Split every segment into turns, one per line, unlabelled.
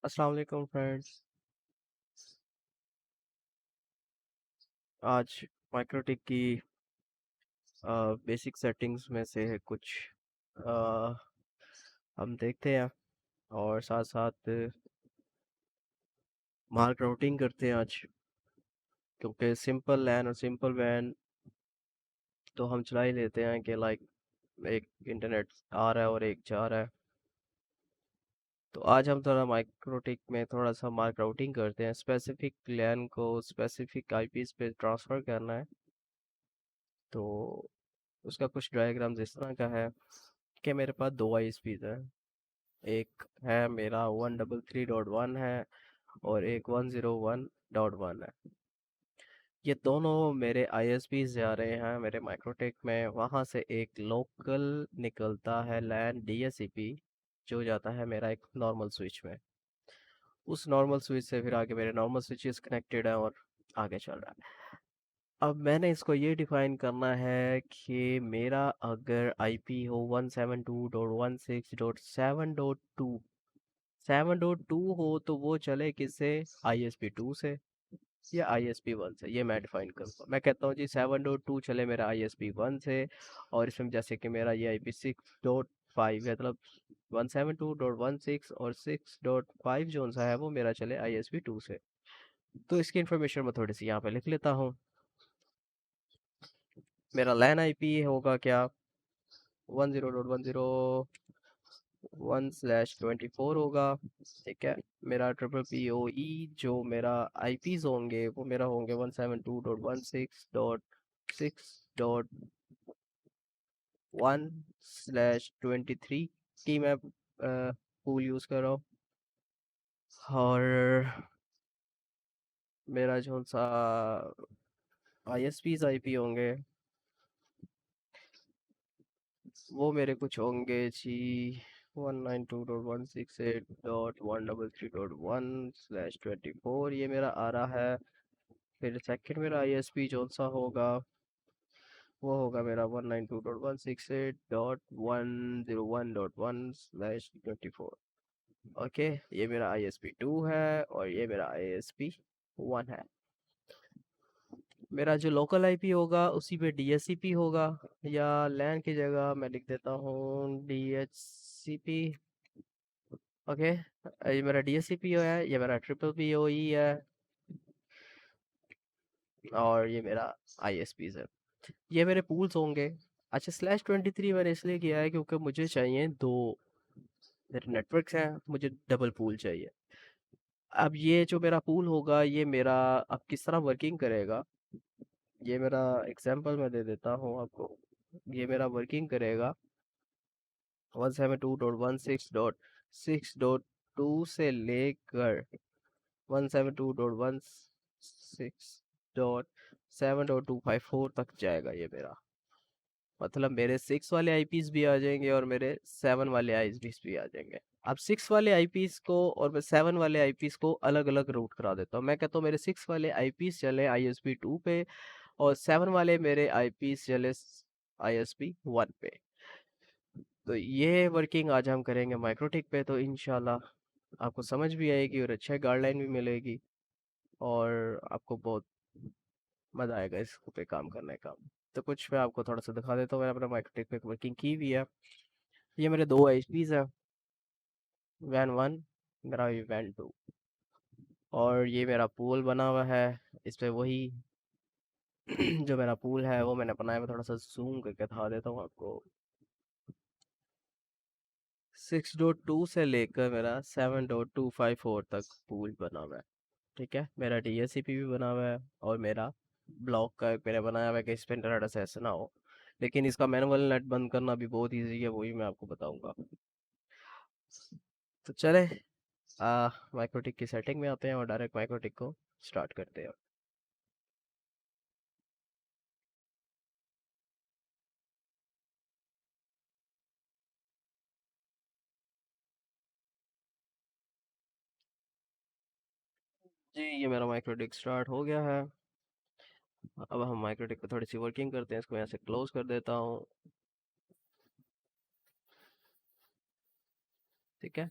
अस्सलाम वालेकुम फ्रेंड्स। आज माइक्रोटिक की बेसिक सेटिंग्स में से है कुछ अ, हम देखते हैं और साथ साथ मार्क राउटिंग करते हैं आज, क्योंकि सिंपल लैन और सिंपल वैन तो हम चला ही लेते हैं कि लाइक एक इंटरनेट आ रहा है और एक जा रहा है। तो आज हम थोड़ा माइक्रोटिक में थोड़ा सा मार्क राउटिंग करते हैं। स्पेसिफिक लैन को स्पेसिफिक आईपीस पे ट्रांसफ़र करना है। तो उसका कुछ डायग्राम्स इस तरह का है कि मेरे पास दो आईएसपीज हैं। एक है मेरा 133.1 है और एक 101.1 है। ये दोनों मेरे आईएसपीज जा रहे हैं मेरे माइक्रोटेक में। वहाँ से एक लोकल निकलता है लैन डीएससीपी जो जाता है मेरा एक नॉर्मल स्विच में। उस नॉर्मल स्विच से फिर आगे मेरे नॉर्मल स्विचेस कनेक्टेड है और आगे चल रहा है। अब मैंने इसको ये डिफाइन करना है कि मेरा अगर आईपी हो 172.16.7.2 7.2 हो तो वो चले किससे, ISP2 से या ISP1 से। ये मैं डिफाइन करूँगा। मैं कहता हूँ जी 7.2 चले मेरा ISP1 से, और इसमें जैसे कि मेरा ये IP6.5 है, मतलब 172.16 और 6.5 जो सा है वो मेरा चले ISP2 से। तो इसकी इन्फॉर्मेशन मैं थोड़ी सी यहाँ पे लिख लेता हूँ। मेरा लैन आईपी होगा क्या, 10.101/24 होगा। ठीक है। मेरा ट्रिपल पी ओ ई जो मेरा आईपीज होंगे वो मेरा होंगे 172.16.1/23 की मैं पूल यूज़ कर रहा हूँ। और मेरा जो सा आईएसपीज आईपी होंगे वो मेरे कुछ होंगे जी 192.168.133.1/24, ये मेरा आ रहा है। फिर सेकंड मेरा आईएसपी जो सा होगा वो होगा मेरा 192.168.101.1/24। ओके, ये मेरा ISP2 है और ये मेरा ISP1 है। मेरा जो लोकल आईपी होगा उसी पे DHCP होगा, या लैन की जगह मैं लिख देता हूँ DHCP। ओके, ये मेरा DHCP है, ये मेरा ट्रिपल PoE है और ये मेरा ISPs है। ये मेरे पूल्स होंगे। अच्छा, /23 मैंने इसलिए किया है क्योंकि मुझे चाहिए दो, मेरे नेटवर्क्स हैं, मुझे डबल पूल चाहिए। अब ये जो मेरा पूल होगा ये मेरा अब किस तरह वर्किंग करेगा, ये मेरा एग्जांपल मैं दे देता हूँ आपको। ये मेरा वर्किंग करेगा 172.16.6.2 से लेकर 172.16.7.254 तक जाएगा ये मेरा। मतलब मेरे 6 वाले आईपीस भी आ जाएंगे और मेरे 7 वाले आईपीस भी आ जाएंगे। अब 6 वाले आईपीस को और मैं 7 वाले आईपीस को अलग अलग रूट करा देता हूँ। मैं कहता हूँ मेरे 6 वाले आईपीस चले ISP2 पे और 7 वाले मेरे आईपीस चले ISP1 पे। तो ये वर्किंग आज हम करेंगे माइक्रोटिक पे, तो इंशाल्लाह आपको समझ भी आएगी और अच्छा गाइडलाइन भी मिलेगी और आपको बहुत मज़ा आएगा इस पे काम करने का। तो कुछ मैं आपको थोड़ा सा दिखा देता हूँ। मैंने अपना माइक्रोटिक पे वर्किंग की हुई है। ये मेरे दो आईपीस हैं, वैन वन, मेरा ये वैन टू, और ये मेरा पूल बना हुआ है। इस पे वही जो मेरा पूल है वो मैंने बनाया। मैं थोड़ा सा जूम करके दिखा देता हूँ आपको। 6.2 से लेकर मेरा 7.254 तक पूल बना हुआ है। ठीक है, मेरा DHCP भी बना हुआ है और मेरा ब्लॉक का एक मैंने बनाया हुआ है कि इस पे इंटरनेट एक्सेस ना हो। लेकिन इसका मैनुअल नेट बंद करना भी बहुत ईजी है, वही मैं आपको बताऊंगा। तो चले माइक्रोटिक की सेटिंग में आते हैं और डायरेक्ट माइक्रोटिक को स्टार्ट करते हैं। जी, ये मेरा माइक्रोटिक स्टार्ट हो गया है। अब हम माइक्रोटिक पे थोड़ी सी वर्किंग करते हैं। इसको यहाँ से क्लोज कर देता हूँ। ठीक है।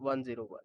101.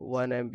1 MB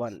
1،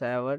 7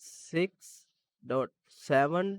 16.7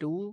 2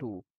2،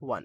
1،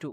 2،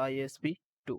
ISP2.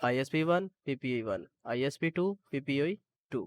ISP1 PPE1 ISP2 PPE2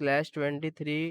/23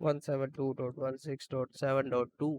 172.16.7.2.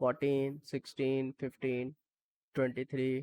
14, 16, 15, 23.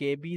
KB